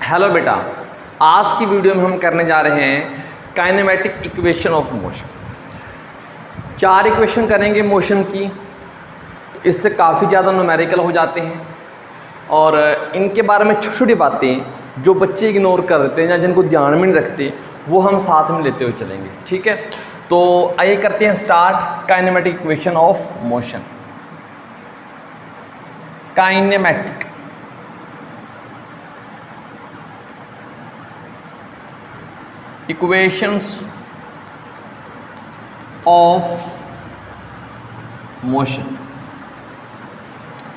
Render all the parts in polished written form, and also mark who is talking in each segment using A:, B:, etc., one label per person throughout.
A: Hello बेटा, आज की वीडियो में हम करने जा रहे हैं kinematic equation of motion. 4 equation करेंगे मोशन की। इससे काफ़ी ज़्यादा न्यूमेरिकल हो जाते हैं और इनके बारे में छोटी छोटी बातें जो बच्चे इग्नोर कर देते हैं या जिनको ध्यान में नहीं रखते वो हम साथ में लेते हुए चलेंगे। ठीक है, तो आइए करते हैं start kinematic equation of motion. Kinematic equations of motion.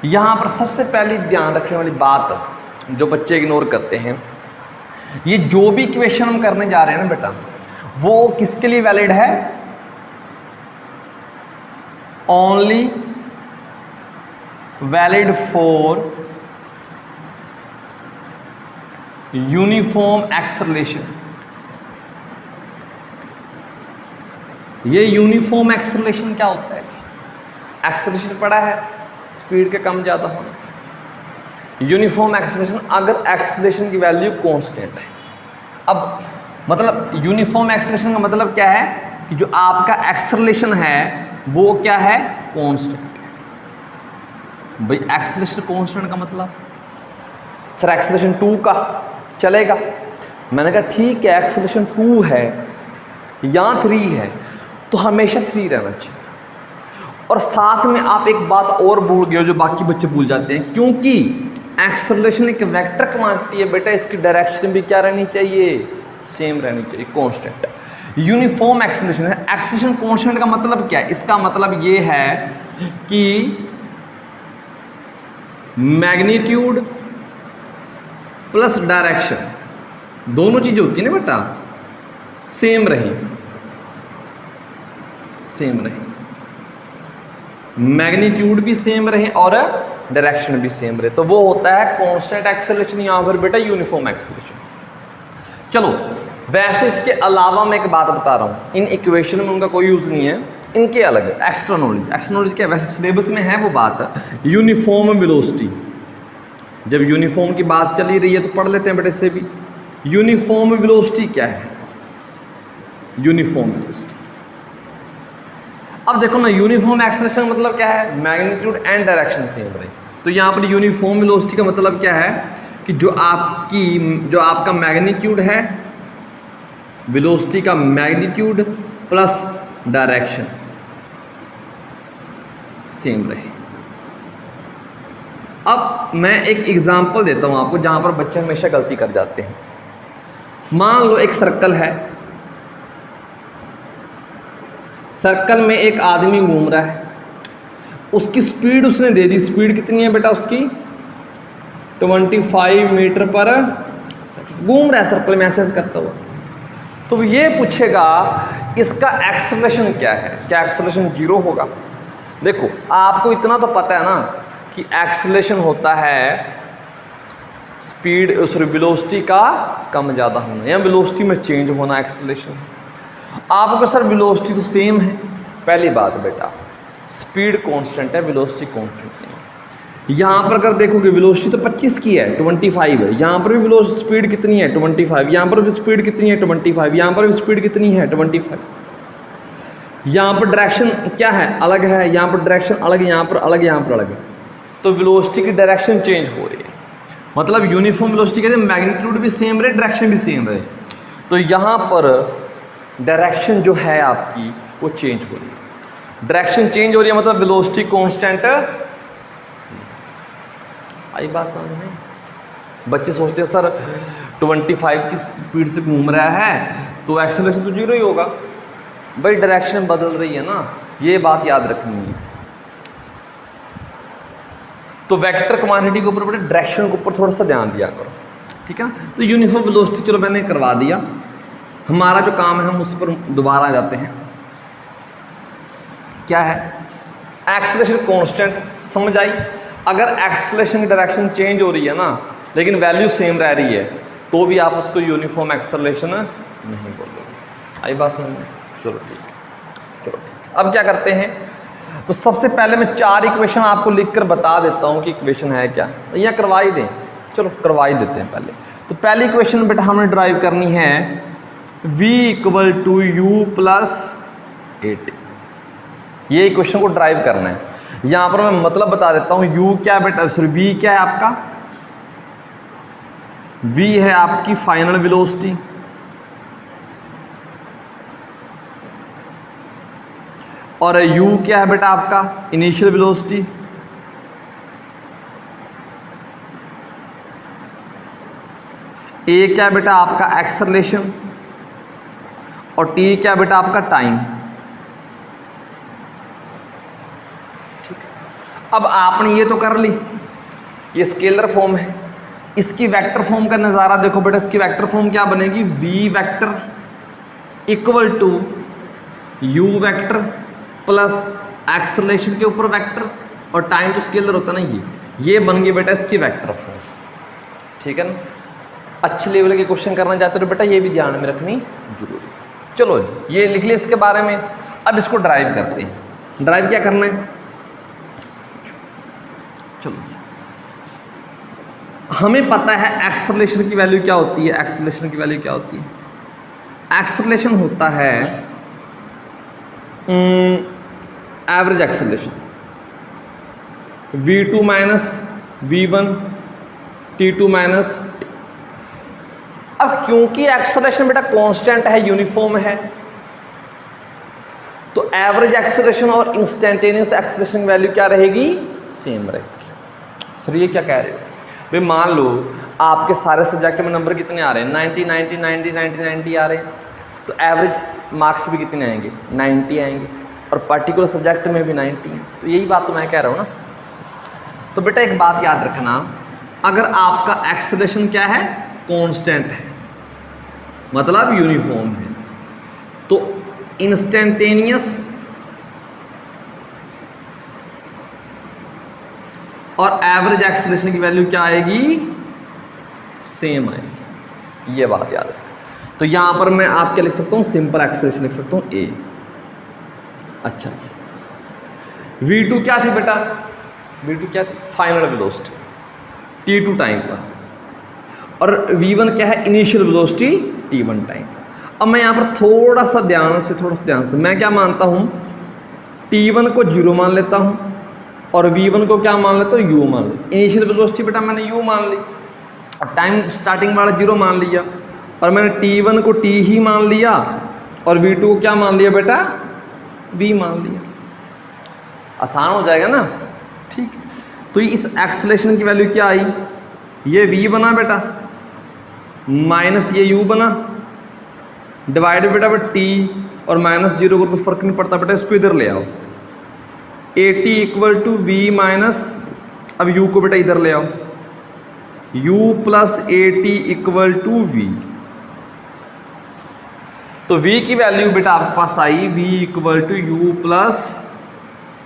A: यहां पर सबसे पहले ध्यान रखने वाली बात जो बच्चे इग्नोर करते हैं, ये जो भी इक्वेशन हम करने जा रहे हैं ना बेटा, वो किसके लिए वैलिड है? Only valid for uniform acceleration. ये यूनिफॉर्म एक्सेलरेशन क्या होता है? एक्सेलरेशन पड़ा है स्पीड के कम ज़्यादा होना। यूनिफॉर्म एक्सेलरेशन, अगर एक्सेलरेशन की वैल्यू कांस्टेंट है। अब मतलब यूनिफॉर्म एक्सेलरेशन का मतलब क्या है कि जो आपका एक्सेलरेशन है वो क्या है? कांस्टेंट है। भाई एक्सेलरेशन कांस्टेंट का मतलब सर एक्सेलरेशन 2 का चलेगा। मैंने कहा ठीक है, एक्सेलरेशन 2 है या 3 है तो हमेशा 3 रहना चाहिए। और साथ में आप एक बात और भूल गए हो जो बाकी बच्चे भूल जाते हैं, क्योंकि एक्सेलरेशन एक वेक्टर क्वांटिटी है बेटा, इसकी डायरेक्शन भी क्या रहनी चाहिए? सेम रहनी चाहिए, कांस्टेंट। यूनिफॉर्म एक्सेलरेशन है। एक्सेलरेशन कांस्टेंट का मतलब क्या है? इसका मतलब ये है कि मैग्नीट्यूड प्लस डायरेक्शन दोनों चीजें होती है ना बेटा, सेम रही, सेम रहे, मैग्नीट्यूड भी सेम रहे और डायरेक्शन भी सेम रहे, तो वो होता है कांस्टेंट एक्सेलरेशन या फिर बेटा यूनिफॉर्म एक्सेलरेशन। चलो, वैसे इसके अलावा मैं एक बात बता रहा हूँ, इन इक्वेशन में उनका कोई यूज नहीं है, इनके अलग एक्स्ट्रा नॉलेज। एक्स्ट्रा नॉलेज क्या है? वैसे सिलेबस में है वो बात, यूनिफॉर्म वेलोसिटी। जब यूनिफॉर्म की बात चली रही है तो पढ़ लेते हैं बेटा इससे भी। यूनिफॉर्म वेलोसिटी क्या है? यूनिफॉर्म वेलोसिटी, अब देखो ना, यूनिफॉर्म एक्सेलरेशन मतलब क्या है? मैग्नीट्यूड एंड डायरेक्शन सेम रहे। तो यहाँ पर यूनिफॉर्म वेलोसिटी का मतलब क्या है कि जो आपका मैग्नीट्यूड है, वेलोसिटी का मैग्नीट्यूड प्लस डायरेक्शन सेम रहे। अब मैं एक एग्जांपल देता हूँ आपको जहाँ पर बच्चे हमेशा गलती कर जाते हैं। मान लो एक सर्कल है, सर्कल में एक आदमी घूम रहा है, उसकी स्पीड उसने दे दी। स्पीड कितनी है बेटा उसकी? 25 मीटर पर घूम रहा है सर्कल में ऐसे करता हुआ। तो ये पूछेगा इसका एक्सेलरेशन क्या है? क्या एक्सेलरेशन 0 होगा? देखो, आपको इतना तो पता है ना कि एक्सेलरेशन होता है स्पीड उस वेलोसिटी का कम ज़्यादा होना या वेलोसिटी में चेंज होना एक्सेलरेशन। आपको सर वेलोसिटी तो सेम है। पहली बात बेटा, स्पीड कांस्टेंट है, वेलोसिटी कांस्टेंट नहीं। यहाँ पर अगर देखोगे वेलोसिटी तो 25 की है, 25 है। यहाँ पर भी वेलोसिटी स्पीड कितनी है? 25। यहाँ पर भी स्पीड कितनी है? 25। यहाँ पर भी स्पीड कितनी है? 25। यहाँ पर डायरेक्शन क्या है? अलग है। यहाँ पर डायरेक्शन अलग, यहाँ पर अलग, यहाँ पर अलग। तो वेलोसिटी की डायरेक्शन चेंज हो रही है। मतलब यूनिफॉर्म वेलोसिटी कहते हैं मैग्नीट्यूड भी सेम रहे, डायरेक्शन भी सेम रहे। तो यहाँ पर डायरेक्शन जो है आपकी वो चेंज हो रही है। डायरेक्शन चेंज हो रही है मतलब वेलोसिटी कांस्टेंट। आई बात समझ में? बच्चे सोचते हैं सर 25 की स्पीड से घूम रहा है तो एक्सेलरेशन तो 0 ही होगा। भाई डायरेक्शन बदल रही है ना, ये बात याद रखनी है। तो वेक्टर क्वांटिटी के ऊपर बेटा डायरेक्शन के ऊपर थोड़ा सा ध्यान दिया करो, ठीक है। तो यूनिफॉर्म वेलोसिटी चलो मैंने करवा दिया। हमारा जो काम है हम उस पर दोबारा आ जाते हैं। क्या है? एक्सेलरेशन कांस्टेंट, समझ आई? अगर एक्सेलरेशन की डायरेक्शन चेंज हो रही है ना लेकिन वैल्यू सेम रह रही है तो भी आप उसको यूनिफॉर्म एक्सेलरेशन नहीं बोलोगे। आई बात समझ में? चलो ठीक है, चलो ठीक। अब क्या करते हैं? तो सबसे पहले मैं 4 इक्वेशन आपको लिखकर बता देता हूँ कि इक्वेशन है क्या, या करवा ही दें। चलो करवा ही देते हैं पहले। तो पहली इक्वेशन बेटा हमने ड्राइव करनी है v equal to u plus 80, ये इक्वेशन को ड्राइव करना है। यहां पर मैं मतलब बता देता हूं, u क्या है बेटा, सॉरी v क्या है आपका, v है आपकी फाइनल वेलोसिटी और u क्या है बेटा आपका इनिशियल वेलोसिटी, a क्या है बेटा आपका एक्सेलरेशन और t क्या है बेटा आपका टाइम। अब आपने ये तो कर ली, ये स्केलर फॉर्म है, इसकी वेक्टर फॉर्म का नज़ारा देखो बेटा। इसकी वेक्टर फॉर्म क्या बनेगी, v vector equal to u vector plus acceleration के ऊपर वेक्टर और टाइम तो स्केलर होता ना, ये बन गई बेटा इसकी वेक्टर फॉर्म। ठीक है ना, अच्छे लेवल के क्वेश्चन करना चाहते हो बेटा ये भी ध्यान में रखनी जरूरी है। चलो जी ये लिख लिया इसके बारे में। अब इसको ड्राइव करते हैं। ड्राइव क्या करना है, चलो हमें पता है एक्सेलरेशन की वैल्यू क्या होती है। एक्सेलरेशन की वैल्यू क्या होती है, एक्सेलरेशन होता है average acceleration v2 minus v1 t2 minus. अब क्योंकि एक्सेलरेशन बेटा कांस्टेंट है, यूनिफॉर्म है, तो एवरेज एक्सेलरेशन और इंस्टेंटेनियस एक्सेलरेशन वैल्यू क्या रहेगी, सेम रहेगी। सर ये क्या कह रहे हो भाई, मान लो आपके सारे सब्जेक्ट में नंबर कितने आ रहे हैं, 90 90 90 90 90 आ रहे हैं, तो एवरेज मार्क्स भी कितने आएंगे, 90 आएंगे, और पर्टिकुलर सब्जेक्ट में भी 90 हैं। तो यही बात तो मैं कह रहा हूँ ना। तो बेटा एक बात याद रखना, अगर आपका एक्सेलरेशन क्या है, कांस्टेंट है, मतलब यूनिफॉर्म है, तो इंस्टेंटेनियस और एवरेज एक्सेलरेशन की वैल्यू क्या आएगी, सेम आएगी। ये बात याद रखें। तो यहां पर मैं आप क्या लिख सकता हूं, सिंपल एक्सेलरेशन लिख सकता हूं a। अच्छा v2 क्या थी बेटा, v2 क्या थी, फाइनल वेलोसिटी t2 टाइम पर, और v1 क्या है, इनिशियल वेलोसिटी t1 टाइम पर। अब मैं यहां पर थोड़ा सा ध्यान से मैं क्या मानता हूं, t1 को 0 मान लेता हूं और v1 को क्या मान लेता हूँ, u मान ली। इनिशियल वेलोसिटी बेटा मैंने u मान ली और टाइम स्टार्टिंग वाला 0 मान लिया, और मैंने t1 को t ही मान लिया और v2 को क्या मान लिया बेटा, v मान लिया। आसान हो जाएगा ना, ठीक है। तो इस एक्सेलरेशन की वैल्यू क्या आई, ये v बना बेटा माइनस ये u बना, डिवाइड बेटा t और माइनस 0 को कोई फर्क नहीं पड़ता बेटा, इसको इधर ले आओ, AT equal to v minus, अब u को बेटा इधर ले आओ, u plus AT equal to v। तो v की वैल्यू बेटा आपके पास आई v equal to u plus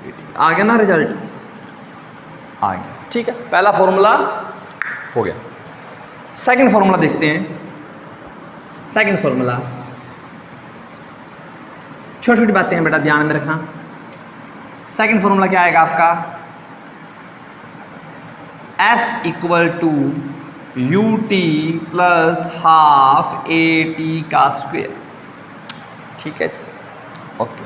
A: AT। आ गया ना रिजल्ट, आ गया, ठीक है। पहला फॉर्मूला हो गया। सेकंड फॉर्मूला देखते हैं। सेकंड फॉर्मूला, छोटी छोटी बातें हैं बेटा ध्यान में रखना। सेकंड फॉर्मूला क्या आएगा आपका, S equal to u t plus half a t का स्क्वायर। ठीक है जी, ओके।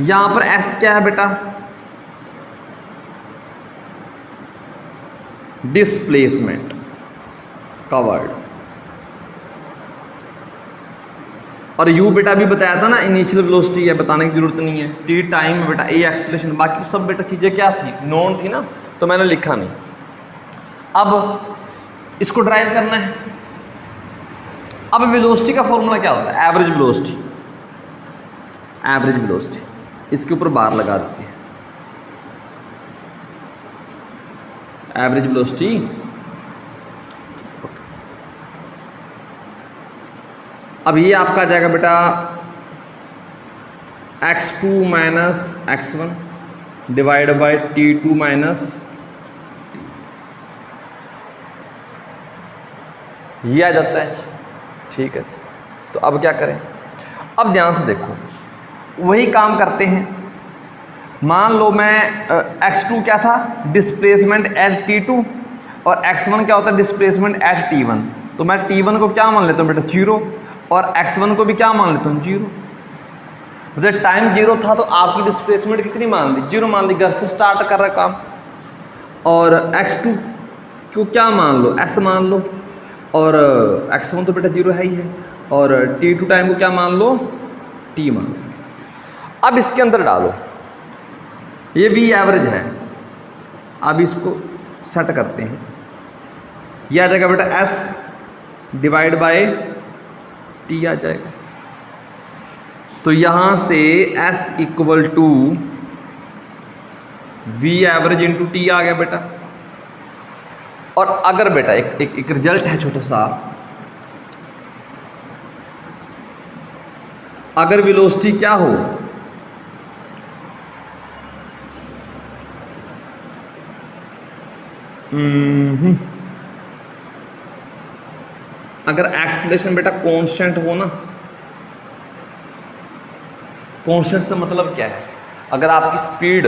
A: यहां पर S क्या है बेटा, डिस्प्लेसमेंट का वर्ड, और u बेटा भी बताया था ना इनिशियल वेलोसिटी है, बताने की जरूरत नहीं है। t टाइम है बेटा, a एक्सेलरेशन, बाकी सब बेटा चीज़ें क्या थी, नोन थी ना, तो मैंने लिखा नहीं। अब इसको ड्राइव करना है। अब वेलोसिटी का फॉर्मूला क्या होता है, एवरेज वेलोसिटी, एवरेज वेलोसिटी, इसके ऊपर बार लगा देते हैं, एवरेज वेलोसिटी। अब ये आपका आ जाएगा बेटा x2 minus x1 divide by t2 minus, ये आ जाता है। ठीक है, तो अब क्या करें, अब ध्यान से देखो, वही काम करते हैं। मान लो मैं x2 क्या था, डिस्प्लेसमेंट एट t2, और x1 क्या होता है, डिस्प्लेसमेंट एट t1। तो मैं t1 को क्या मान लेता हूँ बेटा 0, और x1 को भी क्या मान लेता हूँ 0। जब टाइम 0 था तो आपकी डिस्प्लेसमेंट कितनी मान ली, 0 मान ली, घर से स्टार्ट कर रहा काम। और x2 को क्या मान लो, s मान लो, और x1 तो बेटा 0 है ही है, और t2 टाइम को क्या मान लो, t मान लो। अब इसके अंदर डालो, ये v एवरेज है, अब इसको सेट करते हैं, यह आ जाएगा बेटा s डिवाइड बाय t आ जाएगा। तो यहाँ से s equal to v average into t आ गया बेटा। और अगर बेटा एक रिजल्ट है छोटा सा, अगर वेलोसिटी क्या हो, अगर एक्सीलरेशन बेटा कांस्टेंट हो ना, कांस्टेंट से मतलब क्या है, अगर आपकी स्पीड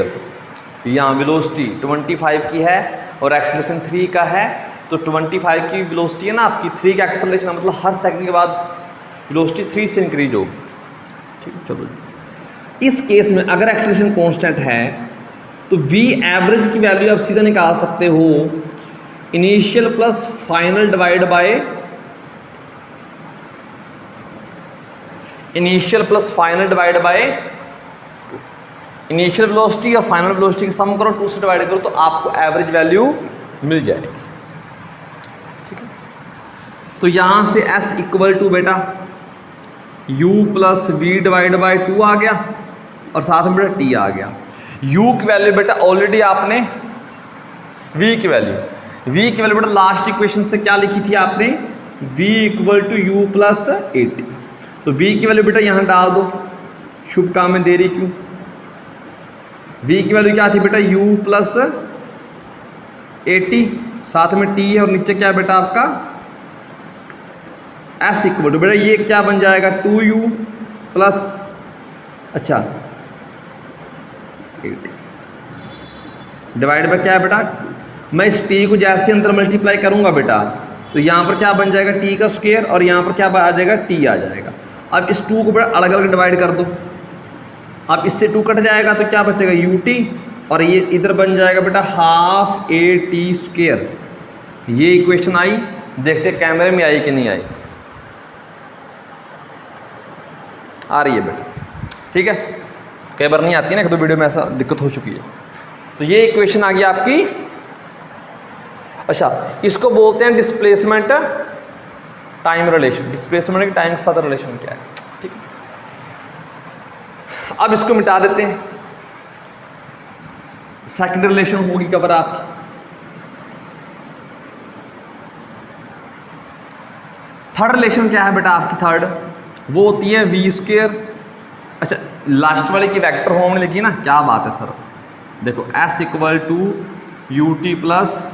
A: या वेलोसिटी 25 की है और एक्सीलरेशन 3 का है, तो 25 की वेलोसिटी है ना आपकी, 3 का एक्सीलरेशन है, मतलब हर सेकंड के बाद वेलोसिटी 3 से इंक्रीज होगी। ठीक है, चलो इस केस में अगर एक्सीलरेशन कांस्टेंट है तो v एवरेज की वैल्यू आप सीधा निकाल सकते हो, initial plus final divide by initial plus final divide by initial velocity और फाइनल वेलोसिटी का सम करो, 2 से डिवाइड करो, तो आपको एवरेज वैल्यू मिल जाएगी। ठीक है, तो यहां से s इक्वल टू बेटा u plus v divide by 2 आ गया, और साथ में बेटा t आ गया। u की वैल्यू बेटा ऑलरेडी आपने v की वैल्यू बेटा लास्ट इक्वेशन से क्या लिखी थी आपने, v equal to u plus 80। तो v की वैल्यू बेटा यहाँ डाल दो, शुभ काम में देरी क्यों। v की वैल्यू क्या थी बेटा, u प्लस 80, साथ में t है, और नीचे क्या है बेटा आपका s इक्वल टू बेटा ये क्या बन जाएगा 2u प्लस, अच्छा 80 डिवाइड बाय क्या है बेटा, मैं इस t को जैसे अंदर मल्टीप्लाई करूंगा बेटा, तो यहाँ पर क्या बन जाएगा t का स्क्वायर, और यहाँ पर क्या आ जाएगा t आ जाएगा। अब इस 2 को बेटा अलग अलग डिवाइड कर दो, अब इससे 2 कट जाएगा तो क्या बचेगा ut, और ये इधर बन जाएगा बेटा हाफ ए टी स्क्वायर। ये इक्वेशन आई, देखते कैमरे में आई कि नहीं आई, आ रही है बेटा। ठीक है, कई बार नहीं आती ना, तो वीडियो में ऐसा दिक्कत हो चुकी है। तो ये इक्वेशन आ गई आपकी। अच्छा, इसको बोलते हैं डिस्प्लेसमेंट टाइम रिलेशन। डिस्प्लेसमेंट के टाइम के साथ रिलेशन क्या है, ठीक है। अब इसको मिटा देते हैं, सेकंड रिलेशन होगी कवर आपकी। थर्ड रिलेशन क्या है बेटा आपकी, थर्ड वो होती है वी स्क्वेयर। अच्छा, लास्ट वाले की वेक्टर फॉर्म में लिखी ना, क्या बात है सर। देखो s equal to u t plus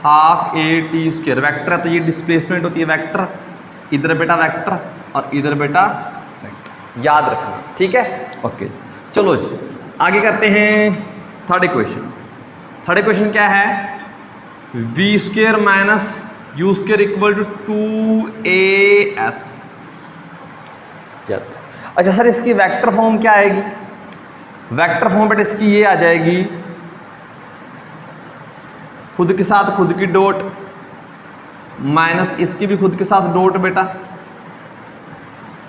A: half a t square, vector है तो ये डिस्प्लेसमेंट होती है वेक्टर, इधर बेटा वेक्टर और इधर बेटा वेक्टर, याद रखना, ठीक है। ओके, चलो जी आगे करते हैं थर्ड इक्वेशन। थर्ड इक्वेशन क्या है, v square minus u square equal to 2as। अच्छा सर, इसकी वेक्टर फॉर्म क्या आएगी, वेक्टर फॉर्म बेटा इसकी ये आ जाएगी, खुद के साथ खुद की डॉट माइनस इसकी भी खुद के साथ डॉट बेटा,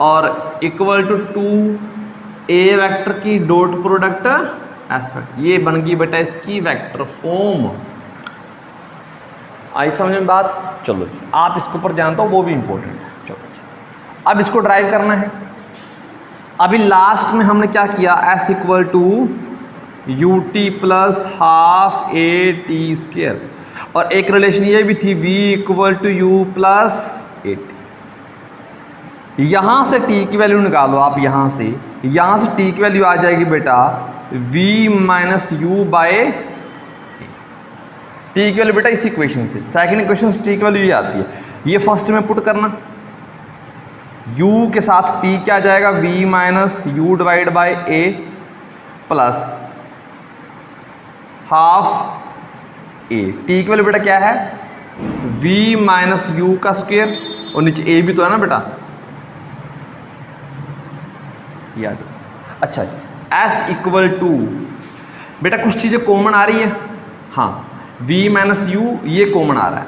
A: और इक्वल टू 2a वेक्टर की डॉट प्रोडक्ट एस वेक्टर। ये बन गई बेटा इसकी वेक्टर फॉर्म। आई समझ में बात। चलो आप इसके ऊपर जानते हो, वो भी इंपॉर्टेंट है। चलो अब इसको ड्राइव करना है। अभी लास्ट में हमने क्या किया, s equal to u t plus half a t square, और एक रिलेशन ये भी थी v equal to u plus a t. यहाँ से t की वैल्यू निकालो आप, यहाँ से t की वैल्यू आ जाएगी बेटा v minus u by t की वैल्यू बेटा इस इक्वेशन से, सेकंड इक्वेशन से t की वैल्यू ये आती है। ये फर्स्ट में पुट करना, u के साथ t क्या आ जाएगा v minus u divide bye a plus half a, T की वैल्यू बेटा क्या है v माइनस यू का स्क्वायर, और नीचे ए भी तो है ना बेटा, याद। अच्छा s इक्वल टू बेटा कुछ चीज़ें कॉमन आ रही है, हाँ v माइनस यू ये कॉमन आ रहा है,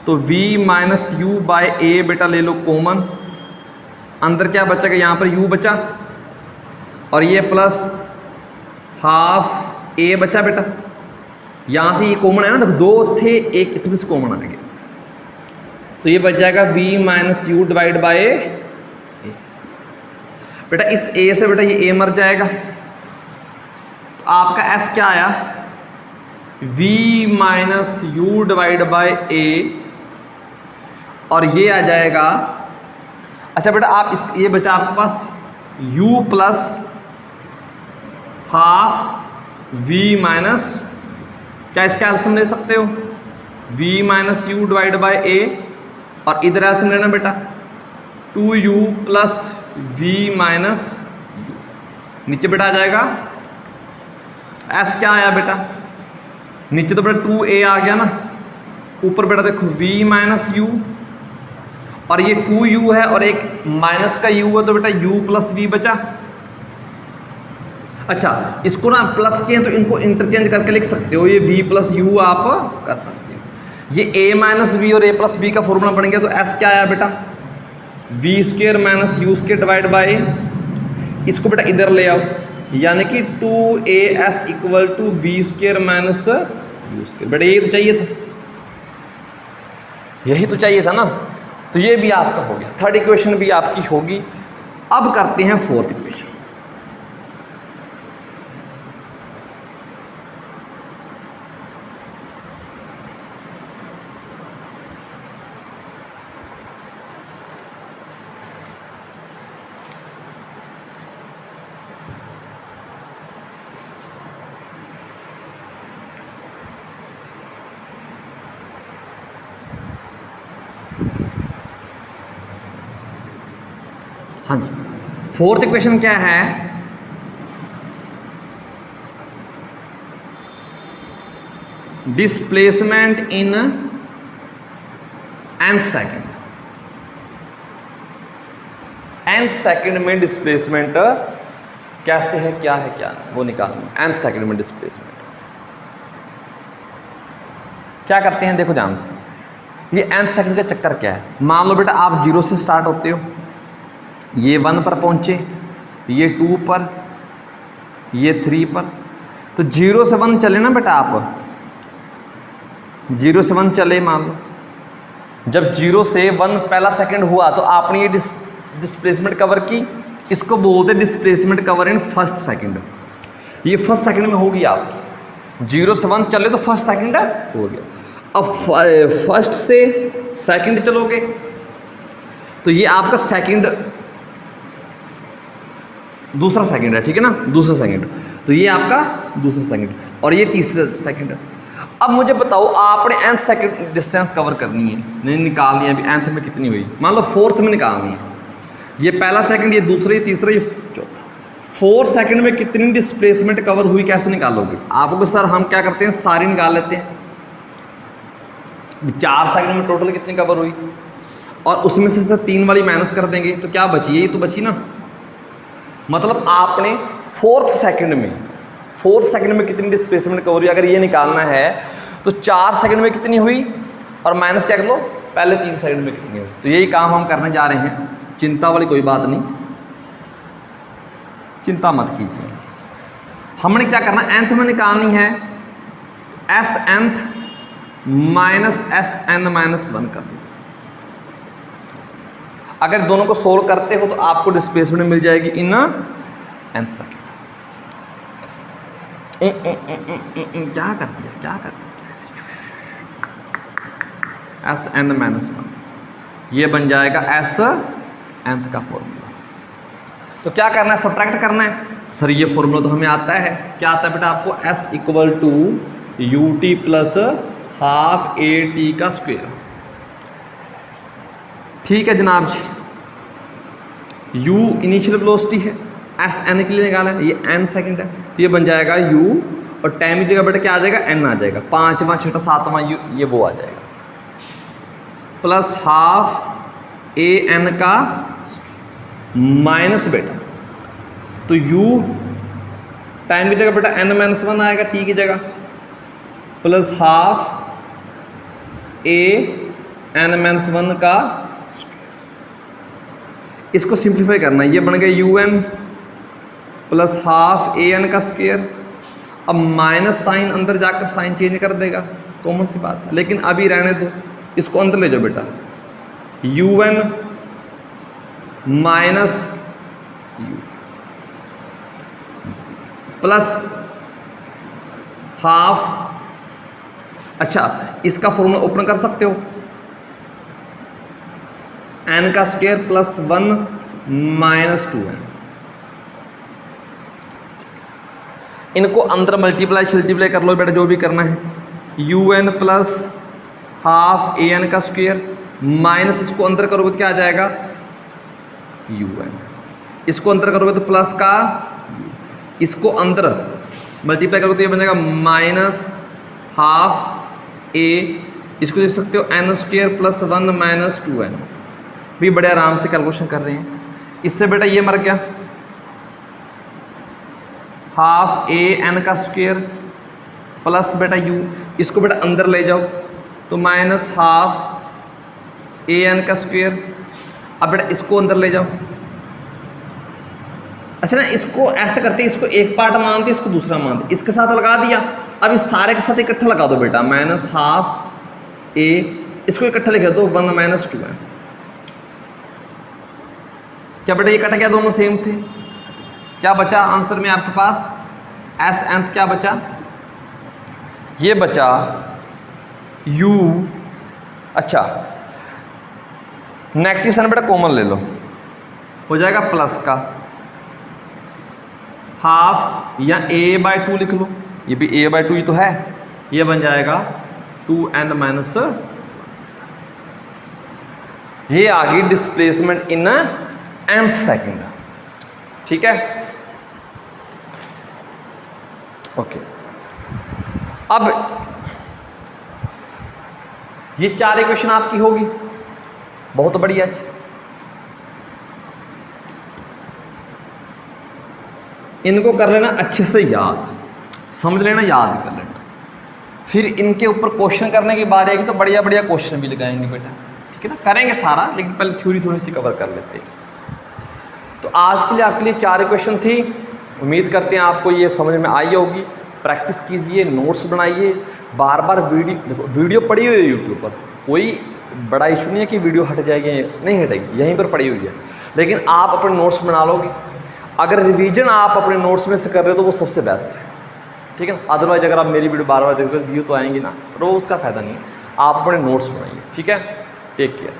A: तो v minus u bye a बेटा ले लो कॉमन, अंदर क्या बचेगा, यहाँ पर u बचा और ये प्लस हाफ a बचा बेटा, यहाँ से ये कॉमन है ना, देखो दो थे एक इसमें से कॉमन आ गया, तो ये बच जाएगा v minus u divide by a. बेटा इस a से बेटा ये a मर जाएगा, तो आपका s क्या आया v minus u divide by a, और ये आ जाएगा, अच्छा बेटा आप इस ये बचा आपके पास u plus half v minus, क्या इसका एल्सियम ले सकते हो v minus u divide by a, और इधर एल्सियम लेना बेटा 2u प्लस v माइनस, नीचे बेटा आ जाएगा s क्या आया बेटा, नीचे तो बेटा 2a आ गया ना, ऊपर बेटा देखो v माइनस यू, और ये 2u है और एक माइनस का u है, तो बेटा u प्लस v बचा। अच्छा इसको ना प्लस के हैं तो इनको इंटरचेंज करके लिख सकते हो, ये v प्लस यू आप कर सकते हो, ये a माइनस वी और a प्लस बी का फॉर्मूला बन गया, तो s क्या आया बेटा v square minus u square divide by, इसको बेटा इधर ले आओ, यानी कि 2as equal to v square minus u square, बेटा यही तो चाहिए था, यही तो चाहिए था ना, तो ये भी आपका हो गया, थर्ड इक्वेशन भी आपकी होगी। अब करते हैं फोर्थ इक्वेशन। हाँ जी, फोर्थ इक्वेशन क्या है, displacement in nth second, nth second में डिस्प्लेसमेंट कैसे है, क्या है क्या नहीं, वो निकालना। nth सेकंड में डिस्प्लेसमेंट क्या करते हैं, देखो ध्यान से, ये nth सेकंड का चक्कर क्या है, मान लो बेटा आप 0 से स्टार्ट होते हो, ये 1 पर पहुंचे, ये 2 पर, ये 3 पर, तो 0 से 1 चले ना बेटा, आप 0 से 1 चले, मान लो जब 0 से 1 पहला सेकंड हुआ तो आपने ये डिस्प्लेसमेंट कवर की, इसको बोलते displacement cover in first second, ये फर्स्ट सेकंड में होगी, आप 0 से 1 चले तो फर्स्ट सेकंड हो गया। अब फर्स्ट से सेकंड चलोगे तो ये आपका सेकंड, दूसरा सेकंड है, ठीक है ना, दूसरा सेकंड, तो ये आपका दूसरा सेकंड और ये तीसरा सेकंड। अब मुझे बताओ आपने nth सेकंड डिस्टेंस कवर करनी है, नहीं निकालनी है, अभी nth में कितनी हुई, मान लो फोर्थ में निकालनी है, ये पहला सेकंड, ये दूसरा, ये तीसरा, ये चौथा, फोर्थ सेकंड में कितनी डिस्प्लेसमेंट कवर हुई कैसे निकालोगे, आपको सर हम क्या करते हैं सारी निकाल लेते हैं, 4 सेकंड में टोटल कितनी कवर हुई और उसमें से 3 वाली माइनस कर देंगे तो क्या बची, ये तो बची ना, मतलब आपने फोर्थ सेकंड में कितनी डिस्प्लेसमेंट कवर हुई अगर ये निकालना है तो 4 सेकंड में कितनी हुई और माइनस क्या कर लो पहले 3 सेकंड में कितनी हुई, तो यही काम हम करने जा रहे हैं, चिंता वाली कोई बात नहीं, चिंता मत कीजिए। हमने क्या करना, nth में निकालनी है s nth minus s n minus 1 कर लो, अगर दोनों को सोल्व करते हो तो आपको डिस्प्लेसमेंट मिल जाएगी इन nth सेकंड। क्या कर दिया एस एन माइनस 1, ये बन जाएगा एस nth का फॉर्मूला। तो क्या करना है, सब्ट्रैक्ट करना है, सर ये फॉर्मूला तो हमें आता है, क्या आता है बेटा आपको, s equal to u t plus half a t का स्क्वायर। ठीक है जनाब जी, u इनिशियल वेलोसिटी है, s n के लिए निकाला है, ये n सेकंड है, तो ये बन जाएगा u, और टाइम की जगह बेटा क्या आ जाएगा, n आ जाएगा, 5वां 6वां 7वां u, ये वो आ जाएगा, प्लस हाफ ए एन का माइनस बेटा, तो u टाइम की जगह बेटा n माइनस 1 आएगा t की जगह, plus half a n minus 1 का, इसको सिंप्लीफाई करना है, ये बन गया u n plus half a n का स्क्वायर। अब माइनस साइन अंदर जाकर साइन चेंज कर देगा, कॉमन सी बात है, लेकिन अभी रहने दो, इसको अंदर ले जाओ बेटा, u n minus u plus half, अच्छा इसका फॉर्मूला ओपन कर सकते हो, n का स्क्वायर प्लस 1 माइनस 2n, इनको अंदर मल्टीप्लाई कर लो बेटा, जो भी करना है, u n plus half a n का स्क्वायर माइनस, इसको अंदर करोगे तो क्या आ जाएगा, यू एन, इसको अंदर करोगे तो प्लस का, इसको अंदर मल्टीप्लाई करोगे तो ये बन जाएगा माइनस हाफ ए, इसको देख सकते हो N square plus 1 minus 2n, भी बड़े आराम से कैलकुलेशन कर रहे हैं। इससे बेटा ये मर गया, हाफ ए एन का स्क्वायर प्लस बेटा यू, इसको बेटा अंदर ले जाओ तो माइनस हाफ ए एन का स्क्वायर, अब बेटा इसको अंदर ले जाओ, अच्छा ना इसको ऐसे करते, इसको एक पार्ट मानते, इसको दूसरा मानते, इसके साथ लगा दिया, अब इस सारे के साथ इकट्ठा लगा दो बेटा, माइनस हाफ ए, इसको इकट्ठा लिख दो 1 माइनस 2n, क्या बेटा ये कटा गया, दोनों सेम थे, क्या बचा आंसर में आपके पास, एस nth क्या बचा, ये बचा u, अच्छा नेगेटिव साइन बेटा कॉमन ले लो, हो जाएगा प्लस का हाफ, या a/2 लिख लो, ये भी a/2 ही तो है, ये बन जाएगा 2n माइनस, ये आ गई डिस्प्लेसमेंट इन nth सेकंड, ठीक है, ओके। अब ये 4 इक्वेशन आपकी होगी, बहुत बढ़िया, इनको कर लेना अच्छे से याद, समझ लेना, याद कर लेना, फिर इनके ऊपर क्वेश्चन करने की बात आएगी तो बढ़िया बढ़िया क्वेश्चन भी लगाएंगे बेटा, ठीक है ना, करेंगे सारा, लेकिन पहले थ्योरी थोड़ी सी कवर कर लेते हैं। तो आज के लिए आपके लिए 4 क्वेश्चन थी, उम्मीद करते हैं आपको ये समझ में आई होगी, प्रैक्टिस कीजिए, नोट्स बनाइए, बार बार देखो वीडियो पड़ी हुई है यूट्यूब पर, कोई बड़ा इशू नहीं है कि वीडियो हट जाएगी, नहीं हटेगी, यहीं पर पड़ी हुई है, लेकिन आप अपने नोट्स बना लोगे, अगर रिवीजन आप अपने नोट्स में से कर रहे हो तो वो सबसे बेस्ट है, ठीक है ना, अदरवाइज अगर आप मेरी वीडियो बार बार देखोगे व्यू तो आएंगी ना, पर वो उसका फ़ायदा नहीं है, आप अपने नोट्स बनाइए, ठीक है, टेक केयर।